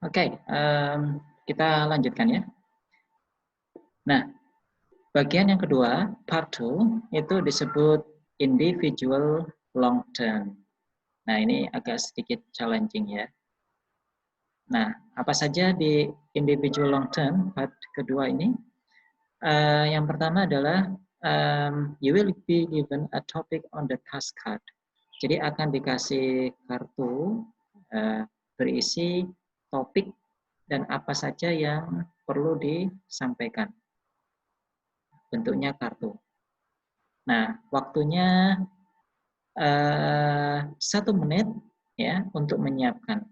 Oke, kita lanjutkan ya. Nah, bagian yang kedua, part 2, itu disebut individual long term. Nah, ini agak sedikit challenging ya. Nah, apa saja di individual long term, part kedua ini? Yang pertama adalah you will be given a topic on the task card. Jadi akan dikasih kartu berisi topik dan apa saja yang perlu disampaikan. Bentuknya kartu. Nah, waktunya 1 menit ya untuk menyiapkan.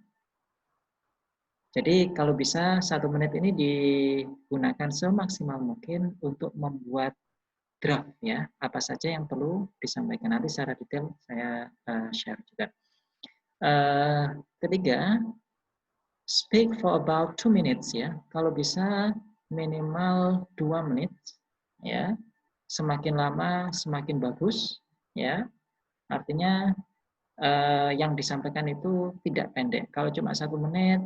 Jadi kalau bisa 1 menit ini digunakan semaksimal mungkin untuk membuat draft ya, apa saja yang perlu disampaikan. Nanti secara detail saya share juga. Ketiga, speak for about 2 minutes ya. Kalau bisa minimal 2 menit ya. Semakin lama semakin bagus ya. Artinya yang disampaikan itu tidak pendek. Kalau cuma 1 menit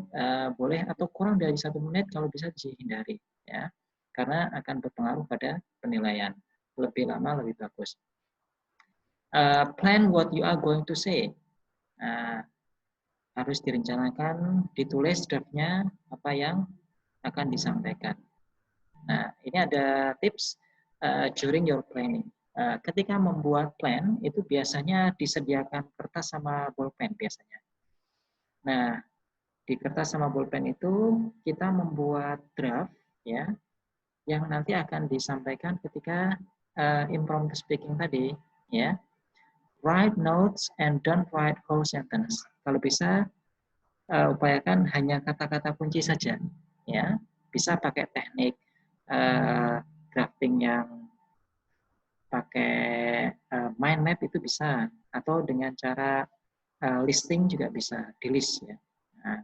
boleh, atau kurang dari 1 menit kalau bisa dihindari ya. Karena akan berpengaruh pada penilaian. Lebih lama lebih bagus. Plan what you are going to say. Harus direncanakan, ditulis draftnya apa yang akan disampaikan. Nah, ini ada tips during your planning. Ketika membuat plan, itu biasanya disediakan kertas sama bolpen biasanya. Nah, di kertas sama bolpen itu kita membuat draft ya, yang nanti akan disampaikan ketika impromptu speaking tadi ya. Write notes and don't write whole sentence. Kalau bisa upayakan hanya kata-kata kunci saja ya. Bisa pakai teknik drafting yang pakai mind map itu bisa, atau dengan cara listing juga bisa, di list ya. Nah,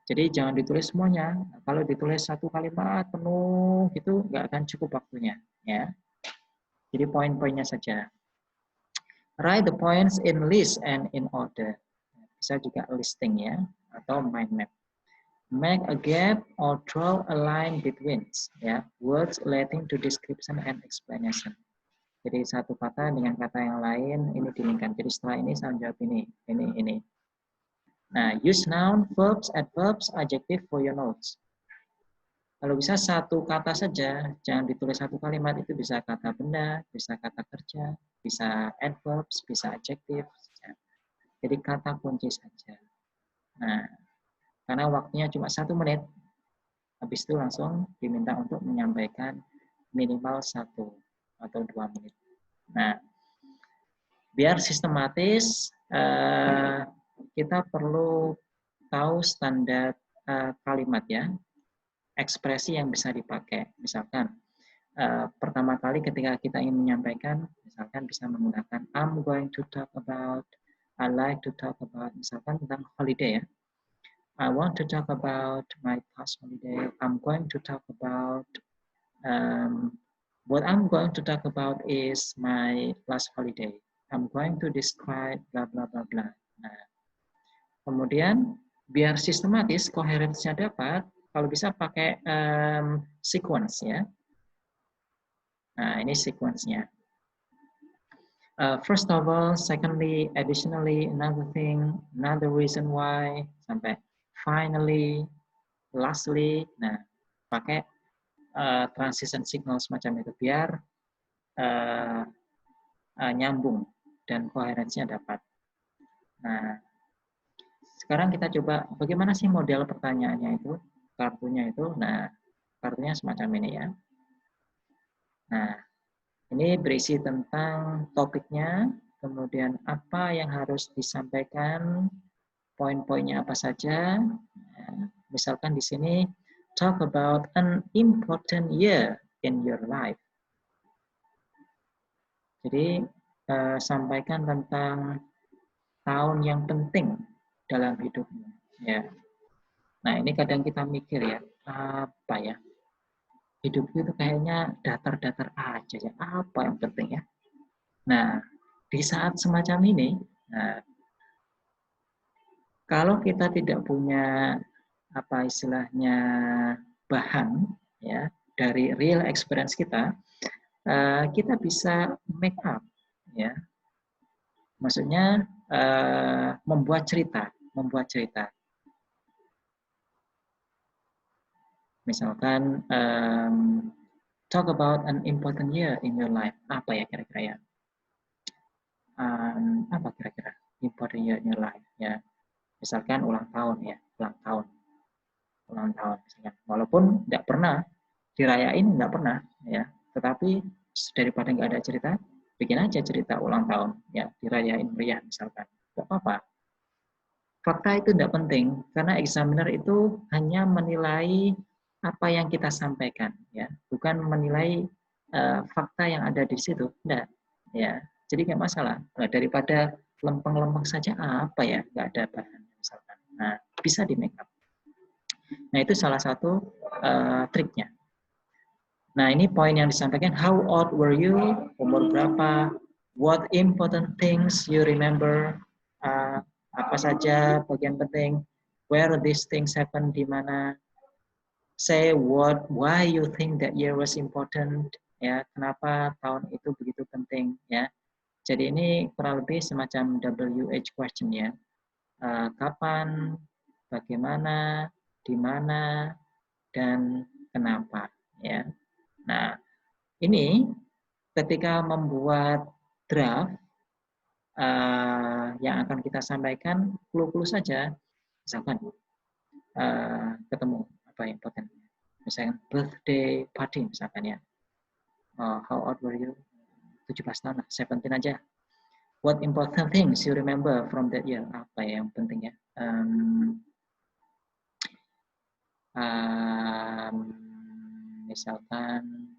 jadi jangan ditulis semuanya. Kalau ditulis 1 kalimat penuh itu nggak akan cukup waktunya ya. Jadi poin-poinnya saja. Write the points in list and in order. Bisa juga listing ya, atau mind map. Make a gap or draw a line between ya, words relating to description and explanation. Jadi satu kata dengan kata yang lain ini dilingkan. Jadi setelah ini saya jawab ini. Nah, use noun, verbs, adverbs, adjective for your notes. Kalau bisa 1 kata saja, jangan ditulis 1 kalimat. Itu bisa kata benda, bisa kata kerja, bisa adverbs, bisa adjective. Jadi kata kunci saja. Nah, karena waktunya cuma 1 menit, habis itu langsung diminta untuk menyampaikan minimal 1 atau 2 menit. Nah, biar sistematis, kita perlu tahu standar kalimat ya, ekspresi yang bisa dipakai. Misalkan, pertama kali ketika kita ingin menyampaikan, misalkan bisa menggunakan I'm going to talk about, I like to talk about, misalkan tentang holiday ya. I want to talk about my past holiday. I'm going to talk about, what I'm going to talk about is my last holiday. I'm going to describe bla bla bla bla. Nah, kemudian biar sistematis, koherensinya dapat, kalau bisa pakai sequence ya. Nah, ini sequence-nya. First of all, secondly, additionally, another thing, another reason why, sampai finally, lastly. Nah, pakai transition signal semacam itu biar nyambung dan koherensinya dapat. Nah, sekarang kita coba bagaimana sih model pertanyaannya itu, kartunya itu. Nah, kartunya semacam ini ya. Nah, ini berisi tentang topiknya, kemudian apa yang harus disampaikan, poin-poinnya apa saja. Nah, misalkan di sini, talk about an important year in your life. Jadi, sampaikan tentang tahun yang penting dalam hidupmu. Ya. Nah, ini kadang kita mikir ya, apa ya? Hidup itu kayaknya datar-datar aja ya. Apa yang penting ya? Nah, di saat semacam ini, nah, Kalau kita tidak punya apa istilahnya bahan ya dari real experience kita, kita bisa make up ya. Maksudnya membuat cerita. Misalkan talk about an important year in your life. Apa ya kira-kira ya? Apa kira-kira important year in your life ya? Misalkan ulang tahun ya, ulang tahun misalkan. Walaupun tidak pernah dirayain, nggak pernah ya. Tetapi daripada nggak ada cerita, bikin aja cerita ulang tahun ya, dirayain meriah misalkan. Nggak apa-apa. Fakta itu tidak penting karena examiner itu hanya menilai apa yang kita sampaikan ya, bukan menilai fakta yang ada di situ. Enggak ya. Jadi nggak masalah. Nah, daripada lempeng-lempeng saja apa ya, nggak ada bahan misalkan. Nah, bisa di make up. Nah, itu salah satu triknya. Nah, ini poin yang disampaikan, how old were you? Umur berapa? What important things you remember? Apa saja bagian penting? Where these things happen? Di mana? Say why you think that year was important? Ya, kenapa tahun itu begitu penting? Ya, jadi ini kurang lebih semacam WH question ya. Kapan? Bagaimana? Di mana? Dan kenapa? Ya. Nah, ini ketika membuat draft yang akan kita sampaikan, clue-clue saja, misalkan ketemu apa yang important, misalkan birthday party misalkan ya, how old were you? 17 tahun lah, 17 aja. What important things you remember from that year? Apa yang penting ya? Misalkan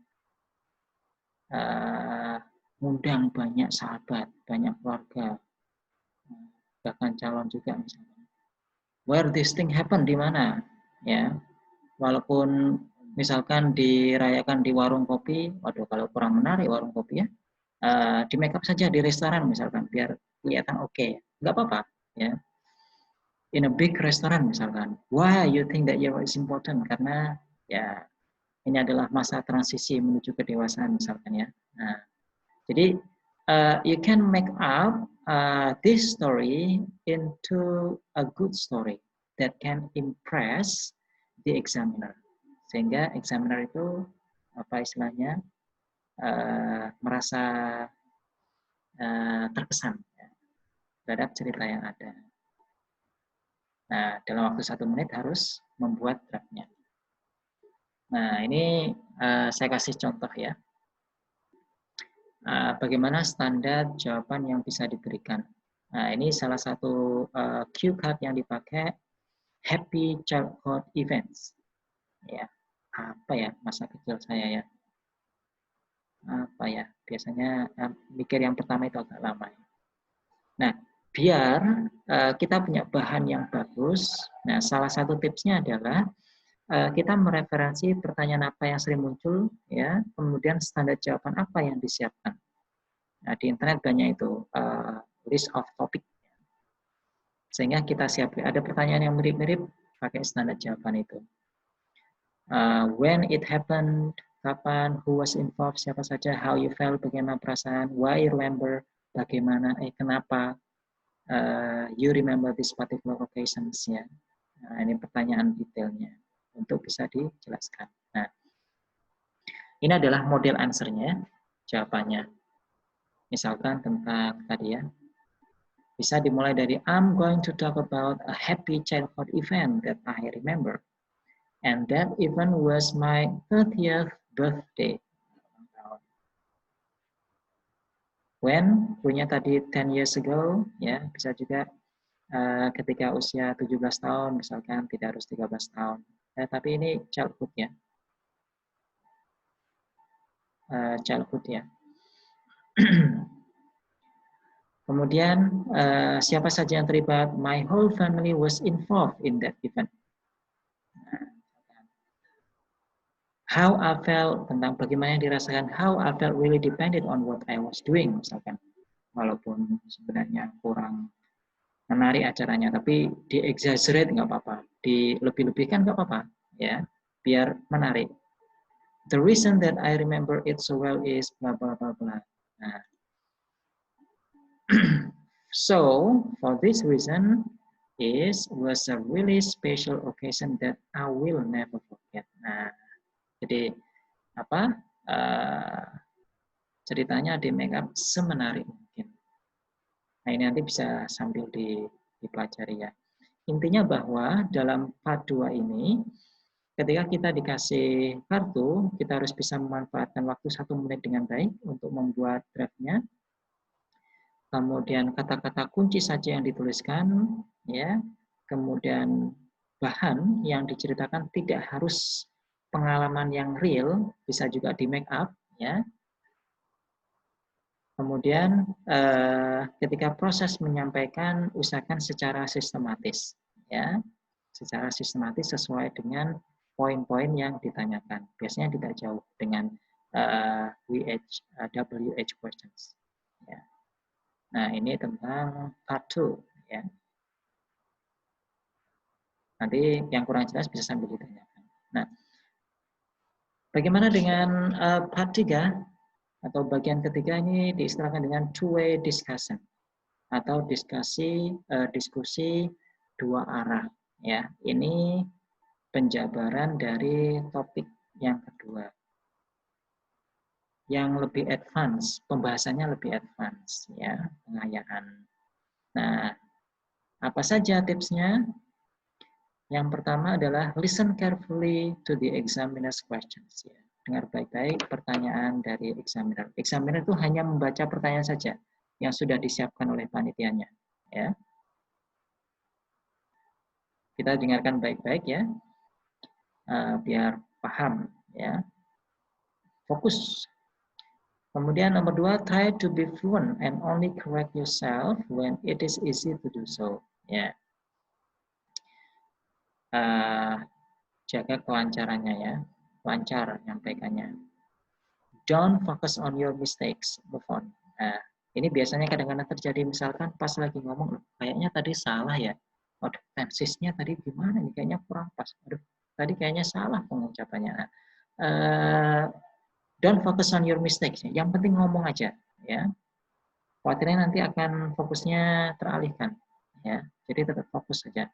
ngundang banyak sahabat, banyak keluarga, bahkan calon juga misalnya. Where this thing happen, di mana? Ya, walaupun misalkan dirayakan di warung kopi, waduh kalau kurang menarik warung kopi ya, di make up saja di restoran misalkan, biar kelihatan oke. Nggak apa-apa ya. In a big restaurant misalkan. Why you think that year is important? Karena ya ini adalah masa transisi menuju kedewasaan misalkan ya. Nah, jadi you can make up this story into a good story that can impress the examiner, sehingga examiner itu apa istilahnya merasa terkesan ya, terhadap cerita yang ada. Nah, dalam waktu 1 menit harus membuat draftnya. Nah, ini saya kasih contoh ya. Bagaimana standar jawaban yang bisa diberikan. Nah, ini salah satu cue card yang dipakai, happy childhood events. Ya, apa ya masa kecil saya ya? Apa ya? Biasanya mikir yang pertama itu agak lama. Nah, biar kita punya bahan yang bagus. Nah, salah satu tipsnya adalah kita mereferensi pertanyaan apa yang sering muncul, ya, kemudian standar jawaban apa yang disiapkan. Nah, di internet banyak itu list of topic, sehingga kita siapkan ada pertanyaan yang mirip-mirip pakai standar jawaban itu. When it happened, kapan, who was involved, siapa saja, how you felt, bagaimana perasaan, why you remember, bagaimana, kenapa, you remember this particular occasions ya. Nah, ini pertanyaan detailnya untuk bisa dijelaskan. Nah, ini adalah model answer-nya, jawabannya. Misalkan tentang tadi ya, bisa dimulai dari I'm going to talk about a happy childhood event that I remember. And that event was my 30th birthday. When, punya tadi 10 years ago, ya bisa juga ketika usia 17 tahun, misalkan tidak harus 13 tahun. Tapi ini childhood ya. Childhood ya. Kemudian siapa saja yang terlibat? My whole family was involved in that event. How I felt, tentang bagaimana yang dirasakan. How I felt really depended on what I was doing, misalkan. Walaupun sebenarnya kurang menarik acaranya, tapi di exaggerate nggak apa-apa, dilebih-lebihkan nggak apa-apa, ya, biar menarik. The reason that I remember it so well is blah blah blah blah. Nah. So for this reason was a really special occasion that I will never forget. Nah, jadi apa? Ceritanya di make up semenarik mungkin. Nah, ini nanti bisa sambil dipelajari ya. Intinya bahwa dalam part 2 ini, ketika kita dikasih kartu, kita harus bisa memanfaatkan waktu 1 menit dengan baik untuk membuat draftnya. Kemudian kata-kata kunci saja yang dituliskan, ya. Kemudian bahan yang diceritakan tidak harus pengalaman yang real, bisa juga di make up, ya. Kemudian ketika proses menyampaikan, usahakan secara sistematis, ya, secara sistematis sesuai dengan poin-poin yang ditanyakan. Biasanya tidak jauh dengan WH questions. Ya. Nah, ini tentang part 2, ya. Nanti yang kurang jelas bisa sambil ditanyakan. Nah, bagaimana dengan part 3 atau bagian ketiga ini diistilahkan dengan two-way discussion atau diskusi dua arah, ya. Ini penjabaran dari topik yang kedua. Yang lebih advance, pembahasannya lebih advance, ya, pengayaan. Nah, apa saja tipsnya? Yang pertama adalah listen carefully to the examiner's questions. Ya. Dengar baik-baik pertanyaan dari examiner. Examiner itu hanya membaca pertanyaan saja yang sudah disiapkan oleh panitianya. Ya. Kita dengarkan baik-baik ya, biar paham. Ya. Fokus. Kemudian nomor 2, try to be fluent and only correct yourself when it is easy to do so. Ya. Jaga kelancarannya ya, lancar nyampaikannya. Don't focus on your mistakes, move on. Nah, ini biasanya kadang-kadang terjadi misalkan pas lagi ngomong, kayaknya tadi salah ya. Aduh, tensisnya tadi gimana nih? Kayaknya kurang pas. Aduh, tadi kayaknya salah pengucapannya. Nah, don't focus on your mistakes. Yang penting ngomong aja, ya. Khawatirnya nanti akan fokusnya teralihkan, ya. Jadi tetap fokus saja.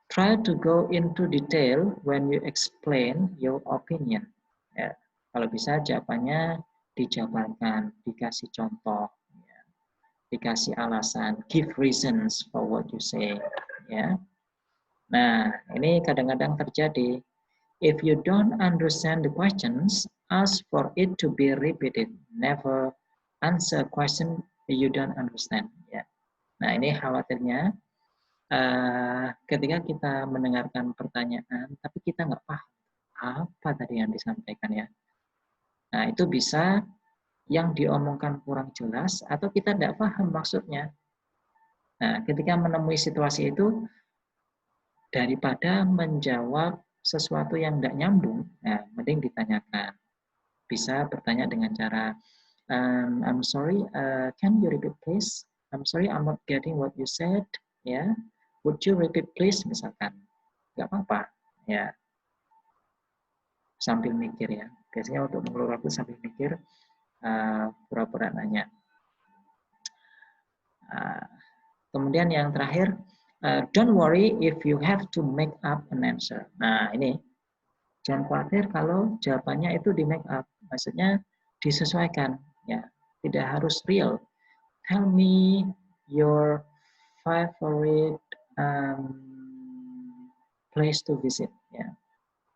Try to go into detail when you explain your opinion. Ya, kalau bisa jawabannya dijabarkan, dikasih contoh, ya, dikasih alasan, give reasons for what you say. Ya. Nah, ini kadang-kadang terjadi. If you don't understand the questions, ask for it to be repeated. Never answer a question you don't understand. Ya. Nah, ini khawatirnya. Ketika kita mendengarkan pertanyaan, tapi kita nggak paham apa tadi yang disampaikan ya. Nah, itu bisa yang diomongkan kurang jelas atau kita tidak paham maksudnya. Nah, ketika menemui situasi itu, daripada menjawab sesuatu yang tidak nyambung, nah, mending ditanyakan. Bisa bertanya dengan cara, I'm sorry, can you repeat please? I'm sorry, I'm not getting what you said. Ya, would you repeat please, misalkan. Nggak apa-apa, ya. Sambil mikir ya. Biasanya untuk mengelola waktu sambil mikir, pura-pura nanya. Kemudian yang terakhir, don't worry if you have to make up an answer. Nah, ini. Jangan khawatir kalau jawabannya itu di make up. Maksudnya disesuaikan, ya. Tidak harus real. Tell me your favorite place to visit, ya,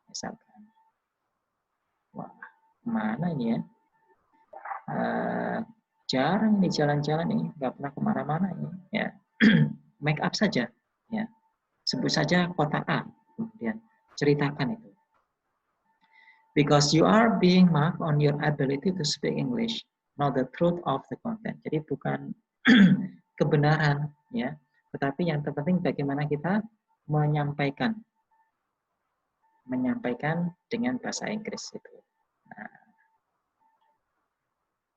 misalkan. Wah, mana ini ya? Jarang nih jalan-jalan nih, nggak pernah kemana-mana ini. Ya, make up saja, ya. Sebut saja kota A, kemudian ceritakan itu. Because you are being marked on your ability to speak English, not the truth of the content. Jadi bukan kebenaran, ya, tetapi yang terpenting bagaimana kita menyampaikan dengan bahasa Inggris itu. Nah,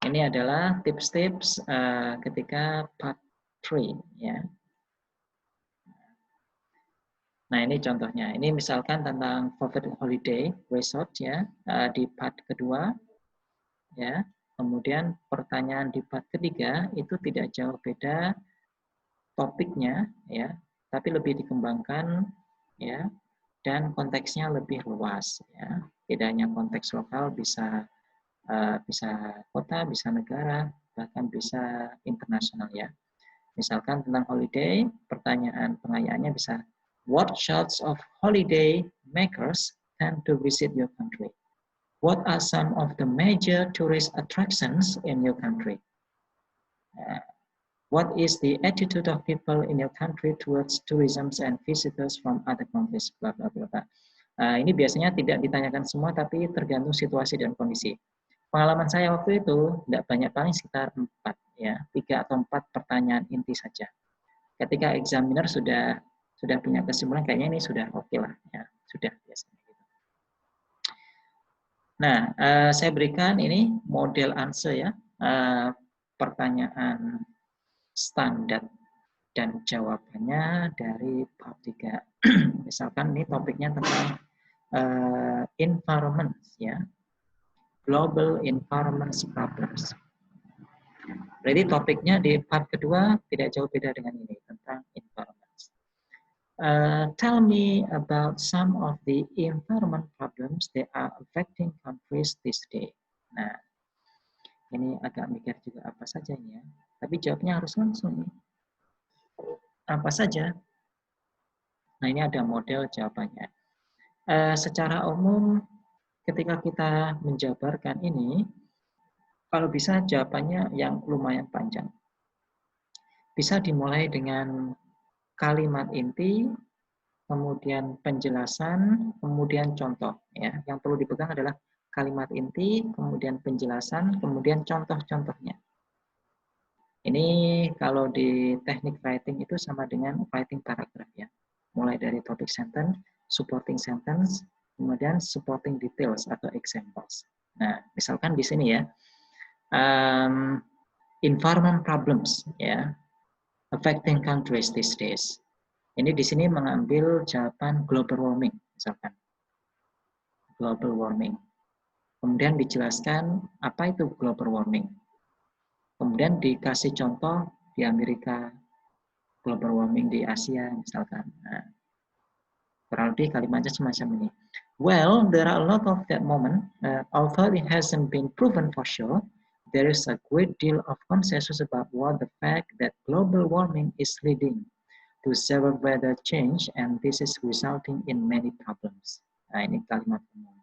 ini adalah tips-tips ketika part 3, ya. Nah, ini contohnya. Ini misalkan tentang favorite holiday resort ya, di part kedua ya. Kemudian pertanyaan di part ketiga itu tidak jauh beda topiknya ya, tapi lebih dikembangkan ya, dan konteksnya lebih luas ya. Tidak hanya konteks lokal, bisa bisa kota, bisa negara, bahkan bisa internasional ya. Misalkan tentang holiday, pertanyaan pengayaannya bisa, what sorts of holiday makers tend to visit your country? What are some of the major tourist attractions in your country? What is the attitude of people in your country towards tourism and visitors from other countries? Bla bla bla. Ini biasanya tidak ditanyakan semua, tapi tergantung situasi dan kondisi. Pengalaman saya waktu itu tidak banyak, paling sekitar 4 ya, 3 atau 4 pertanyaan inti saja. Ketika examiner sudah punya kesimpulan, kayaknya ini sudah oke lah ya, sudah biasanya. Nah, saya berikan ini model answer ya, pertanyaan standar dan jawabannya dari bab 3. Misalkan ini topiknya tentang environment ya, global environment problems. Jadi topiknya di part kedua tidak jauh beda dengan ini, tentang environment. Tell me about some of the environment problems that are affecting countries this day. Nah, ini agak mikir juga apa saja ini ya. Tapi jawabnya harus langsung. Apa saja? Nah, ini ada model jawabannya. Secara umum, ketika kita menjabarkan ini, kalau bisa jawabannya yang lumayan panjang. Bisa dimulai dengan kalimat inti, kemudian penjelasan, kemudian contoh. Ya, yang perlu dipegang adalah kalimat inti, kemudian penjelasan, kemudian contoh-contohnya. Ini kalau di teknik writing itu sama dengan writing paragraph ya. Mulai dari topic sentence, supporting sentence, kemudian supporting details atau examples. Nah, misalkan di sini ya, environment problems ya, affecting countries these days. Ini di sini mengambil jawaban global warming, misalkan. Global warming. Kemudian dijelaskan apa itu global warming. Kemudian dikasih contoh di Amerika, global warming di Asia, misalkan. Nah, kurang lebih kalimatnya semacam ini. Well, there are a lot of that moment, although it hasn't been proven for sure, there is a great deal of consensus about what the fact that global warming is leading to severe weather change, and this is resulting in many problems. Nah, ini kalimat umum.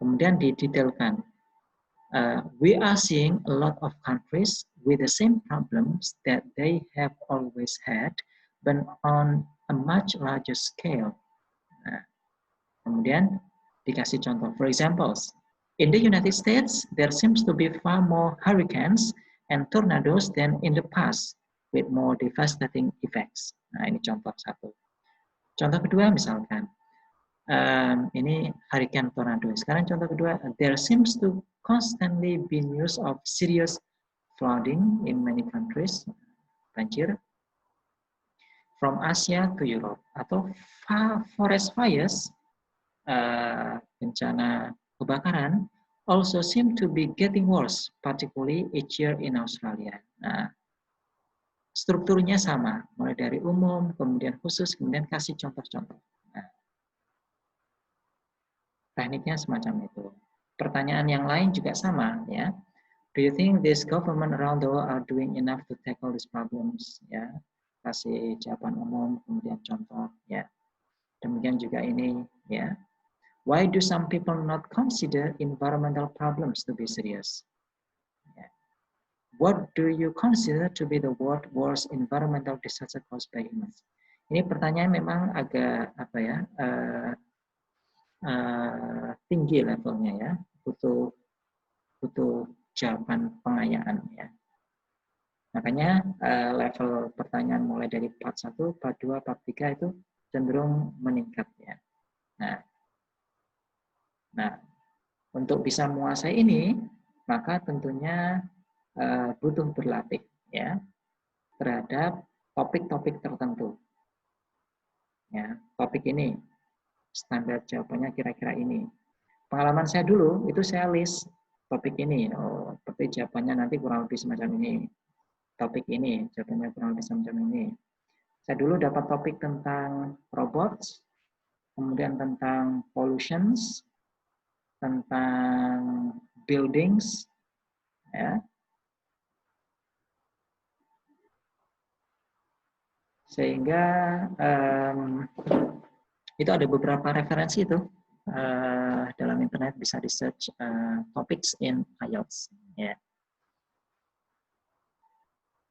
Kemudian didetailkan. We are seeing a lot of countries with the same problems that they have always had, but on a much larger scale. Nah, kemudian dikasih contoh. For example, in the United States, there seems to be far more hurricanes and tornadoes than in the past, with more devastating effects. Nah, ini contoh satu. Contoh kedua misalkan, ini hurricane tornado. Sekarang contoh kedua, there seems to constantly be news of serious flooding in many countries, banjir, from Asia to Europe, atau forest fires, bencana kebakaran, also seem to be getting worse, particularly each year in Australia. Nah, strukturnya sama, mulai dari umum, kemudian khusus, kemudian kasih contoh-contoh. Nah, tekniknya semacam itu. Pertanyaan yang lain juga sama, ya. Do you think this government around the world are doing enough to tackle these problems? Ya, kasih jawaban umum, kemudian contoh, ya. Demikian juga ini, ya. Why do some people not consider environmental problems to be serious? Ya. What do you consider to be the worst environmental disaster caused by humans? Ini pertanyaan memang agak apa ya? Tinggi levelnya ya, butuh jawaban pengayaan ya. Makanya level pertanyaan mulai dari part 1, part 2, part 3 itu cenderung meningkat ya. Nah, untuk bisa menguasai ini, maka tentunya butuh berlatih ya terhadap topik-topik tertentu. Ya, topik ini, standar jawabannya kira-kira ini. Pengalaman saya dulu itu saya list topik ini, oh, seperti jawabannya nanti kurang lebih semacam ini. Topik ini, jawabannya kurang lebih semacam ini. Saya dulu dapat topik tentang robots, kemudian tentang pollutions, tentang buildings, ya. Sehingga itu ada beberapa referensi itu dalam internet, bisa di search topics in IELTS. Ya.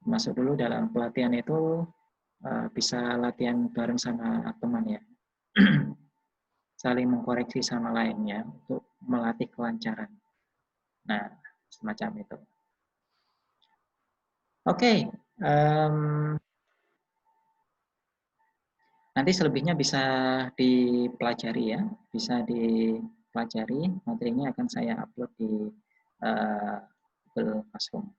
Masuk dulu dalam pelatihan itu bisa latihan bareng sama teman ya. Saling mengkoreksi sama lainnya untuk melatih kelancaran. Nah, semacam itu. Oke, nanti selebihnya bisa dipelajari ya, bisa dipelajari. Materinya akan saya upload di Google Classroom.